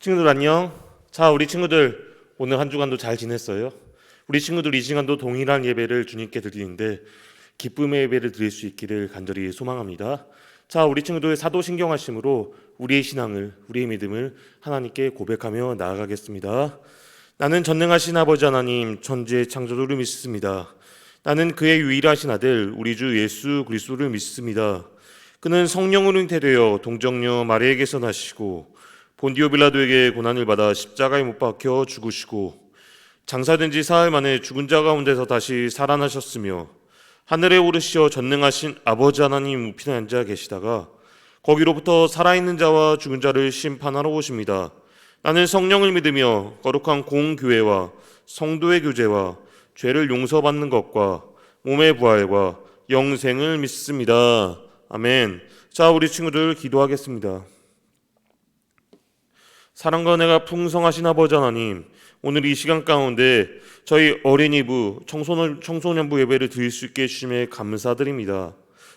친구들 안녕. 자, 우리 친구들 오늘 한 주간도 잘 지냈어요? 우리 친구들 이 시간도 동일한 예배를 주님께 드리는데 기쁨의 예배를 드릴 수 있기를 간절히 소망합니다. 자, 우리 친구들 사도신경하심으로 우리의 신앙을, 우리의 믿음을 하나님께 고백하며 나아가겠습니다. 나는 전능하신 아버지 하나님, 천지의 창조주를 믿습니다. 나는 그의 유일하신 아들 우리 주 예수 그리스도를 믿습니다. 그는 성령으로 잉태되어 동정녀 마리아에게서 나시고 본디오 빌라도에게 고난을 받아 십자가에 못 박혀 죽으시고 장사된 지 사흘 만에 죽은 자 가운데서 다시 살아나셨으며 하늘에 오르시어 전능하신 아버지 하나님 우편에 앉아 계시다가 거기로부터 살아있는 자와 죽은 자를 심판하러 오십니다. 나는 성령을 믿으며 거룩한 공교회와 성도의 교제와 죄를 용서받는 것과 몸의 부활과 영생을 믿습니다. 아멘. 자, 우리 친구들 기도하겠습니다. 사랑과 은혜가 풍성하신 아버지 하나님, 오늘 이 시간 가운데 저희 어린이부, 청소년부 예배를 드릴 수 있게 해주심에 감사드립니다.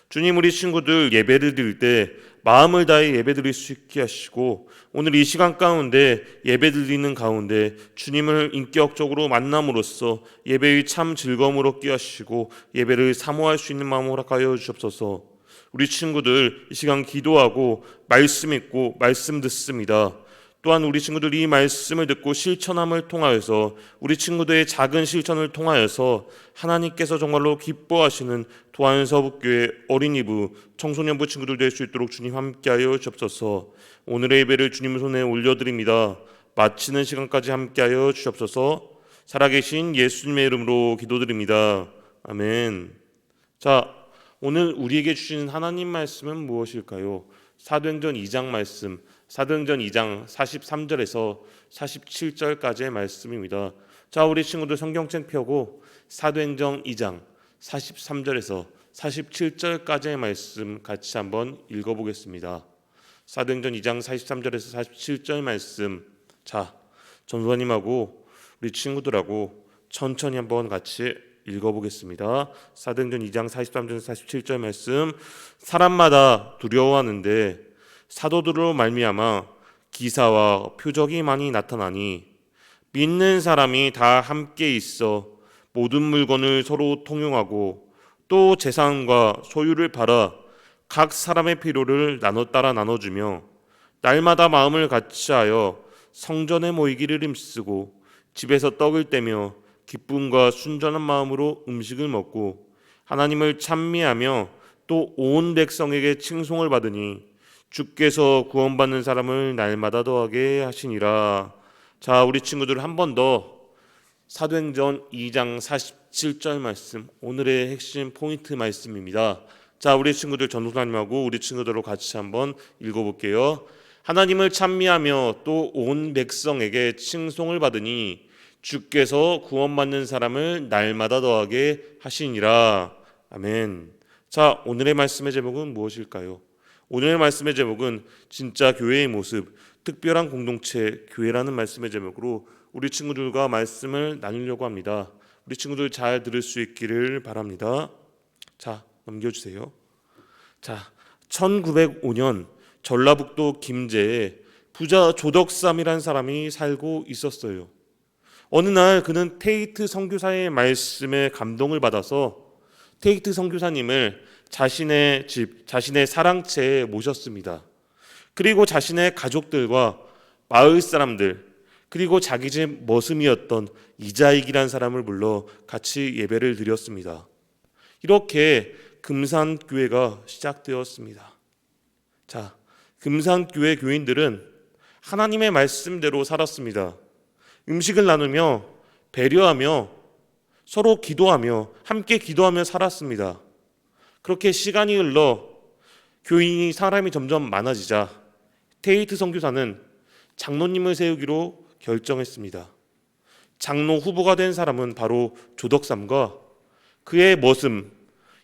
주님, 우리 친구들 예배를 드릴 때 마음을 다해 예배 드릴 수 있게 하시고 오늘 이 시간 가운데 예배 드리는 가운데 주님을 인격적으로 만남으로써 예배의 참 즐거움을 얻게 하시고 예배를 사모할 수 있는 마음을 허락하여 주옵소서. 우리 친구들 이 시간 기도하고 말씀 읽고 말씀 듣습니다. 또한 우리 친구들이 이 말씀을 듣고 실천함을 통하여서 우리 친구들의 작은 실천을 통하여서 하나님께서 정말로 기뻐하시는 도안서북교회 어린이부, 청소년부 친구들 될 수 있도록 주님 함께하여 주옵소서. 오늘의 예배를 주님 손에 올려드립니다. 마치는 시간까지 함께하여 주옵소서. 살아계신 예수님의 이름으로 기도드립니다. 아멘. 자, 오늘 우리에게 주신 하나님 말씀은 무엇일까요? 사도행전 2장 말씀, 사도행전 2장 43절에서 47절까지의 말씀입니다. 자, 우리 친구들 성경책 펴고 사도행전 2장 43절에서 47절까지의 말씀 같이 한번 읽어보겠습니다. 사도행전 2장 43절에서 47절 말씀, 자, 전도사님하고 우리 친구들하고 천천히 한번 같이 읽어보겠습니다. 사도행전 2장 43절에서 47절 말씀, 사람마다 두려워하는데 사도들로 말미암아 기사와 표적이 많이 나타나니 믿는 사람이 다 함께 있어 모든 물건을 서로 통용하고 또 재산과 소유를 팔아 각 사람의 필요를 따라 나눠주며 날마다 마음을 같이하여 성전에 모이기를 힘쓰고 집에서 떡을 떼며 기쁨과 순전한 마음으로 음식을 먹고 하나님을 찬미하며 또 온 백성에게 칭송을 받으니 주께서 구원받는 사람을 날마다 더하게 하시니라. 자, 우리 친구들 한 번 더 사도행전 2장 47절 말씀, 오늘의 핵심 포인트 말씀입니다. 자, 우리 친구들 전도사님하고 우리 친구들로 같이 한번 읽어볼게요. 하나님을 찬미하며 또 온 백성에게 칭송을 받으니 주께서 구원받는 사람을 날마다 더하게 하시니라. 아멘. 자, 오늘의 말씀의 제목은 무엇일까요? 오늘의 말씀의 제목은 진짜 교회의 모습, 특별한 공동체, 교회라는 말씀의 제목으로 우리 친구들과 말씀을 나누려고 합니다. 우리 친구들 잘 들을 수 있기를 바랍니다. 자, 넘겨주세요. 자, 1905년 전라북도 김제에 부자 조덕삼이라는 사람이 살고 있었어요. 어느 날 그는 테이트 선교사의 말씀에 감동을 받아서 테이트 선교사님을 자신의 집, 자신의 사랑채에 모셨습니다. 그리고 자신의 가족들과 마을 사람들, 그리고 자기 집 머슴이었던 이자익이라는 사람을 불러 같이 예배를 드렸습니다. 이렇게 금산교회가 시작되었습니다. 자, 금산교회 교인들은 하나님의 말씀대로 살았습니다. 음식을 나누며 배려하며 서로 기도하며 함께 기도하며 살았습니다. 그렇게 시간이 흘러 교인이 사람이 점점 많아지자 테이트 선교사는 장로님을 세우기로 결정했습니다. 장로 후보가 된 사람은 바로 조덕삼과 그의 머슴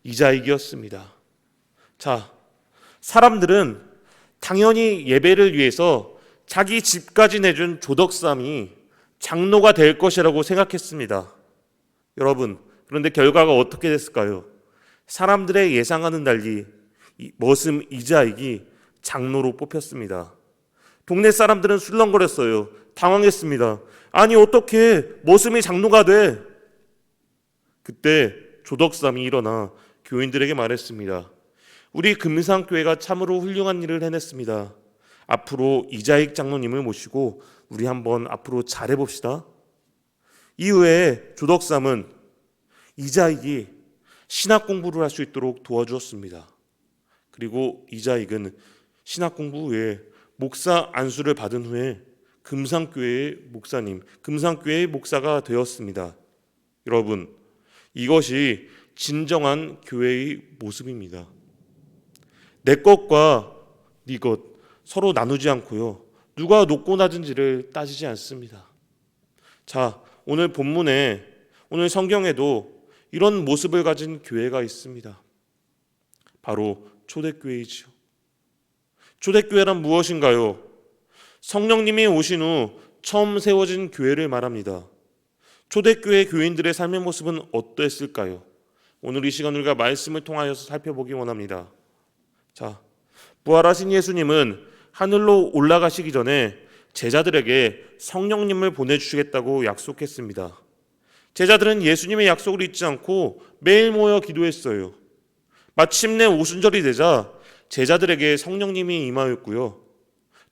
이자익이었습니다. 자, 사람들은 당연히 예배를 위해서 자기 집까지 내준 조덕삼이 장로가 될 것이라고 생각했습니다. 여러분, 그런데 결과가 어떻게 됐을까요? 사람들의 예상하는 달리 머슴 이자익이 장로로 뽑혔습니다. 동네 사람들은 술렁거렸어요. 당황했습니다. 아니 어떻게 머슴이 장로가 돼? 그때 조덕삼이 일어나 교인들에게 말했습니다. 우리 금상교회가 참으로 훌륭한 일을 해냈습니다. 앞으로 이자익 장로님을 모시고 우리 한번 앞으로 잘해봅시다. 이후에 조덕삼은 이자익이 신학 공부를 할 수 있도록 도와주었습니다. 그리고 이자익은 신학 공부 후에 목사 안수를 받은 후에 금상교회의 목사님, 금상교회의 목사가 되었습니다. 여러분, 이것이 진정한 교회의 모습입니다. 내 것과 네 것 서로 나누지 않고요. 누가 높고 낮은지를 따지지 않습니다. 자, 오늘 본문에 오늘 성경에도 이런 모습을 가진 교회가 있습니다. 바로 초대교회이지요. 초대교회란 무엇인가요? 성령님이 오신 후 처음 세워진 교회를 말합니다. 초대교회 교인들의 삶의 모습은 어떠했을까요? 오늘 이 시간 우리가 말씀을 통하여서 살펴보기 원합니다. 자, 부활하신 예수님은 하늘로 올라가시기 전에 제자들에게 성령님을 보내주시겠다고 약속했습니다. 제자들은 예수님의 약속을 잊지 않고 매일 모여 기도했어요. 마침내 오순절이 되자 제자들에게 성령님이 임하였고요.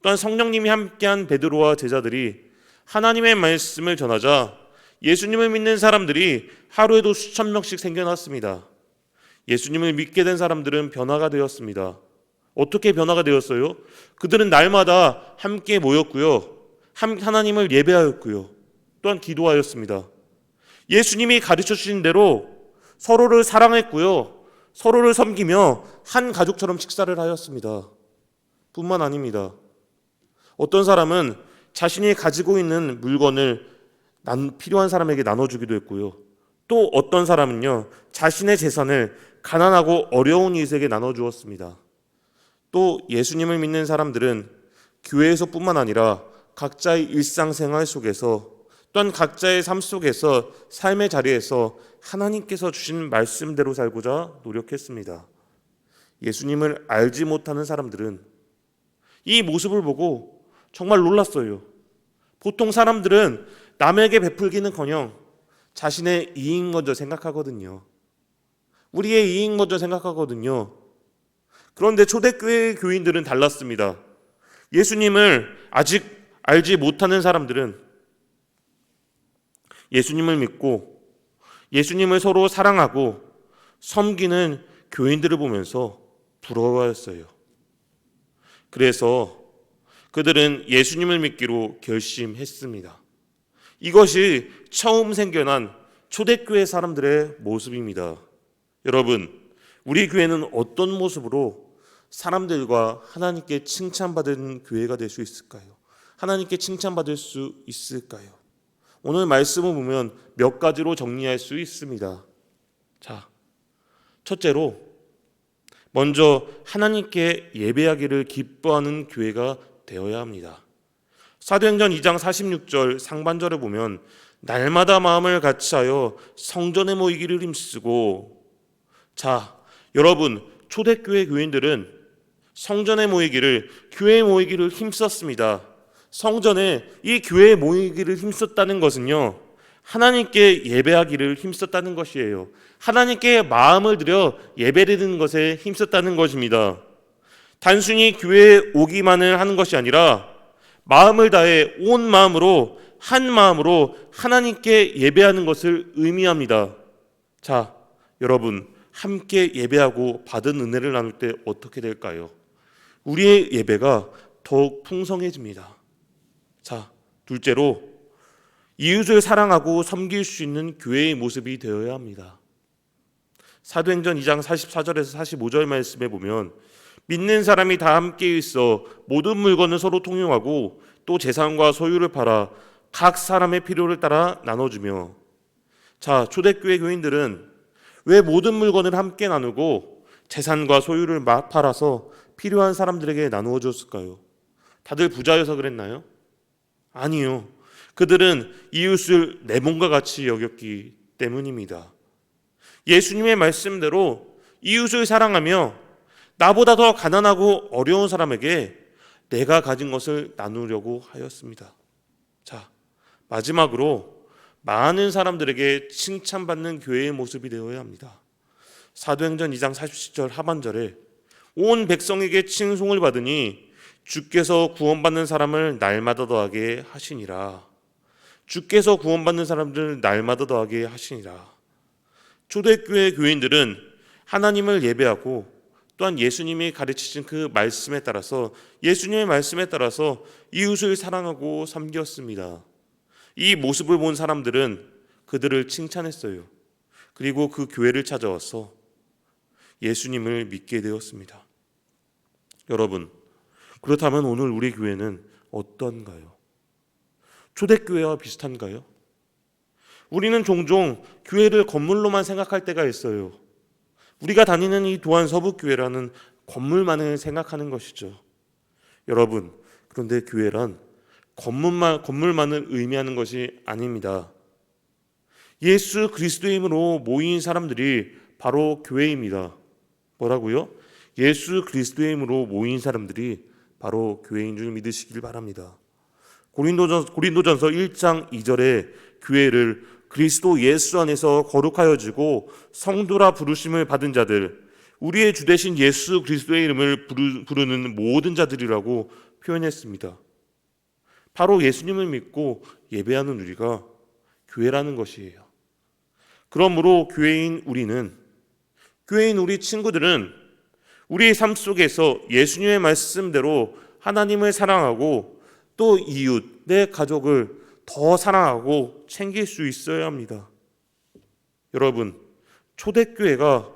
또한 성령님이 함께한 베드로와 제자들이 하나님의 말씀을 전하자 예수님을 믿는 사람들이 하루에도 수천 명씩 생겨났습니다. 예수님을 믿게 된 사람들은 변화가 되었습니다. 어떻게 변화가 되었어요? 그들은 날마다 함께 모였고요. 하나님을 예배하였고요. 또한 기도하였습니다. 예수님이 가르쳐 주신 대로 서로를 사랑했고요. 서로를 섬기며 한 가족처럼 식사를 하였습니다. 뿐만 아닙니다. 어떤 사람은 자신이 가지고 있는 물건을 필요한 사람에게 나눠주기도 했고요. 또 어떤 사람은요, 자신의 재산을 가난하고 어려운 이웃에게 나눠주었습니다. 또 예수님을 믿는 사람들은 교회에서뿐만 아니라 각자의 일상생활 속에서 또한 각자의 삶 속에서 삶의 자리에서 하나님께서 주신 말씀대로 살고자 노력했습니다. 예수님을 알지 못하는 사람들은 이 모습을 보고 정말 놀랐어요. 보통 사람들은 남에게 베풀기는커녕 자신의 이익 먼저 생각하거든요. 우리의 이익 먼저 생각하거든요. 그런데 초대교회 교인들은 달랐습니다. 예수님을 아직 알지 못하는 사람들은 예수님을 믿고 예수님을 서로 사랑하고 섬기는 교인들을 보면서 부러워했어요. 그래서 그들은 예수님을 믿기로 결심했습니다. 이것이 처음 생겨난 초대교회 사람들의 모습입니다. 여러분, 우리 교회는 어떤 모습으로 사람들과 하나님께 칭찬받은 교회가 될 수 있을까요? 하나님께 칭찬받을 수 있을까요? 오늘 말씀을 보면 몇 가지로 정리할 수 있습니다. 자, 첫째로 먼저 하나님께 예배하기를 기뻐하는 교회가 되어야 합니다. 사도행전 2장 46절 상반절을 보면 날마다 마음을 같이하여 성전에 모이기를 힘쓰고, 자, 여러분, 초대교회 교인들은 성전에 모이기를, 교회에 모이기를 힘썼습니다. 성전에 이 교회에 모이기를 힘썼다는 것은요, 하나님께 예배하기를 힘썼다는 것이에요. 하나님께 마음을 들여 예배드리는 것에 힘썼다는 것입니다. 단순히 교회에 오기만을 하는 것이 아니라 마음을 다해 온 마음으로 한 마음으로 하나님께 예배하는 것을 의미합니다. 자, 여러분, 함께 예배하고 받은 은혜를 나눌 때 어떻게 될까요? 우리의 예배가 더욱 풍성해집니다. 자, 둘째로 이웃을 사랑하고 섬길 수 있는 교회의 모습이 되어야 합니다. 사도행전 2장 44절에서 45절 말씀에 보면 믿는 사람이 다 함께 있어 모든 물건을 서로 통용하고 또 재산과 소유를 팔아 각 사람의 필요를 따라 나눠주며, 자, 초대교회 교인들은 왜 모든 물건을 함께 나누고 재산과 소유를 팔아서 필요한 사람들에게 나누어 줬을까요? 다들 부자여서 그랬나요? 아니요. 그들은 이웃을 내 몸과 같이 여겼기 때문입니다. 예수님의 말씀대로 이웃을 사랑하며 나보다 더 가난하고 어려운 사람에게 내가 가진 것을 나누려고 하였습니다. 자, 마지막으로 많은 사람들에게 칭찬받는 교회의 모습이 되어야 합니다. 사도행전 2장 40절 하반절에 온 백성에게 칭송을 받으니 주께서 구원받는 사람을 날마다 더하게 하시니라. 주께서 구원받는 사람들을 날마다 더하게 하시니라. 초대교회 교인들은 하나님을 예배하고 또한 예수님이 가르치신 그 말씀에 따라서, 예수님의 말씀에 따라서 이웃을 사랑하고 섬겼습니다. 이 모습을 본 사람들은 그들을 칭찬했어요. 그리고 그 교회를 찾아와서 예수님을 믿게 되었습니다. 여러분, 그렇다면 오늘 우리 교회는 어떤가요? 초대교회와 비슷한가요? 우리는 종종 교회를 건물로만 생각할 때가 있어요. 우리가 다니는 이 도안서북교회라는 건물만을 생각하는 것이죠. 여러분, 그런데 교회란 건물만을 의미하는 것이 아닙니다. 예수 그리스도의 이름으로 모인 사람들이 바로 교회입니다. 뭐라고요? 예수 그리스도의 이름으로 모인 사람들이 바로 교회인 줄 믿으시길 바랍니다. 고린도전서 1장 2절에 교회를 그리스도 예수 안에서 거룩하여지고 성도라 부르심을 받은 자들, 우리의 주 되신 예수 그리스도의 이름을 부르는 모든 자들이라고 표현했습니다. 바로 예수님을 믿고 예배하는 우리가 교회라는 것이에요. 그러므로 교회인 우리 친구들은 우리의 삶 속에서 예수님의 말씀대로 하나님을 사랑하고 또 이웃, 내 가족을 더 사랑하고 챙길 수 있어야 합니다. 여러분, 초대교회가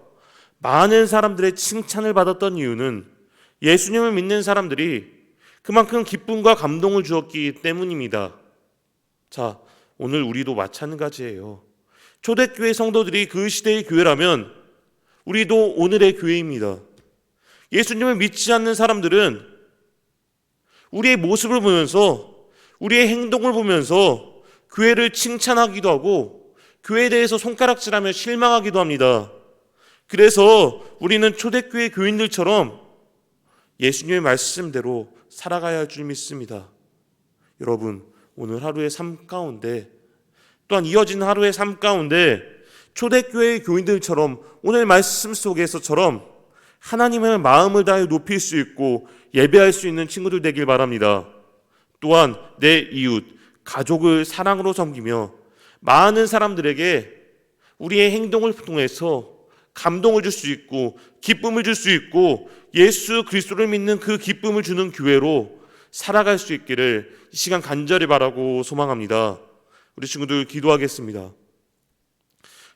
많은 사람들의 칭찬을 받았던 이유는 예수님을 믿는 사람들이 그만큼 기쁨과 감동을 주었기 때문입니다. 자, 오늘 우리도 마찬가지예요. 초대교회 성도들이 그 시대의 교회라면 우리도 오늘의 교회입니다. 예수님을 믿지 않는 사람들은 우리의 모습을 보면서, 우리의 행동을 보면서 교회를 칭찬하기도 하고 교회에 대해서 손가락질하며 실망하기도 합니다. 그래서 우리는 초대교회 교인들처럼 예수님의 말씀대로 살아가야 할 줄 믿습니다. 여러분, 오늘 하루의 삶 가운데, 또한 이어지는 하루의 삶 가운데 초대교회의 교인들처럼 오늘 말씀 속에서처럼 하나님의 마음을 다해 높일 수 있고 예배할 수 있는 친구들 되길 바랍니다. 또한 내 이웃, 가족을 사랑으로 섬기며 많은 사람들에게 우리의 행동을 통해서 감동을 줄 수 있고 기쁨을 줄 수 있고 예수 그리스도를 믿는 그 기쁨을 주는 교회로 살아갈 수 있기를 이 시간 간절히 바라고 소망합니다. 우리 친구들 기도하겠습니다.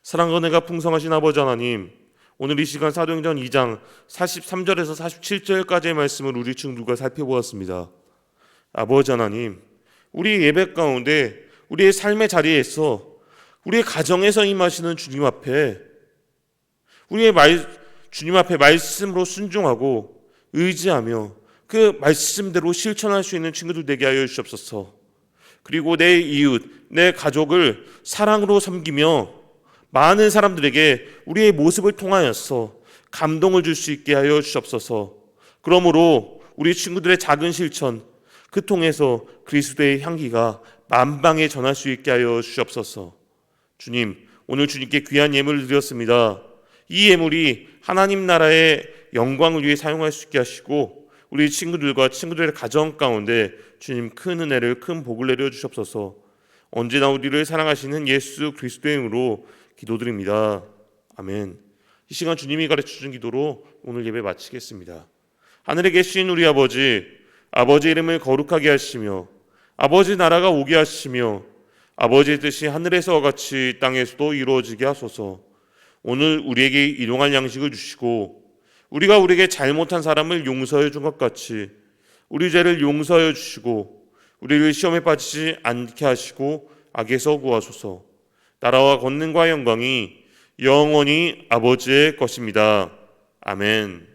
사랑과 은혜가 풍성하신 아버지 하나님, 오늘 이 시간 사도행전 2장 43절에서 47절까지의 말씀을 우리 친구들과 살펴보았습니다. 아버지 하나님, 우리 예배 가운데 우리의 삶의 자리에서 우리의 가정에서 임하시는 주님 앞에 주님 앞에 말씀으로 순종하고 의지하며 그 말씀대로 실천할 수 있는 친구들 되게 하여 주시옵소서. 그리고 내 이웃, 내 가족을 사랑으로 섬기며 많은 사람들에게 우리의 모습을 통하여서 감동을 줄 수 있게 하여 주시옵소서. 그러므로 우리 친구들의 작은 실천, 그 통해서 그리스도의 향기가 만방에 전할 수 있게 하여 주시옵소서. 주님, 오늘 주님께 귀한 예물을 드렸습니다. 이 예물이 하나님 나라의 영광을 위해 사용할 수 있게 하시고 우리 친구들과 친구들의 가정 가운데 주님 큰 은혜를, 큰 복을 내려 주시옵소서. 언제나 우리를 사랑하시는 예수 그리스도의 이름으로 기도드립니다. 아멘. 이 시간 주님이 가르쳐준 기도로 오늘 예배 마치겠습니다. 하늘에 계신 우리 아버지, 아버지 이름을 거룩하게 하시며 아버지 나라가 오게 하시며 아버지의 뜻이 하늘에서와 같이 땅에서도 이루어지게 하소서. 오늘 우리에게 일용할 양식을 주시고 우리가 우리에게 잘못한 사람을 용서해 준 것 같이 우리 죄를 용서해 주시고 우리를 시험에 빠지지 않게 하시고 악에서 구하소서. 나라와 권능과 영광이 영원히 아버지의 것입니다. 아멘.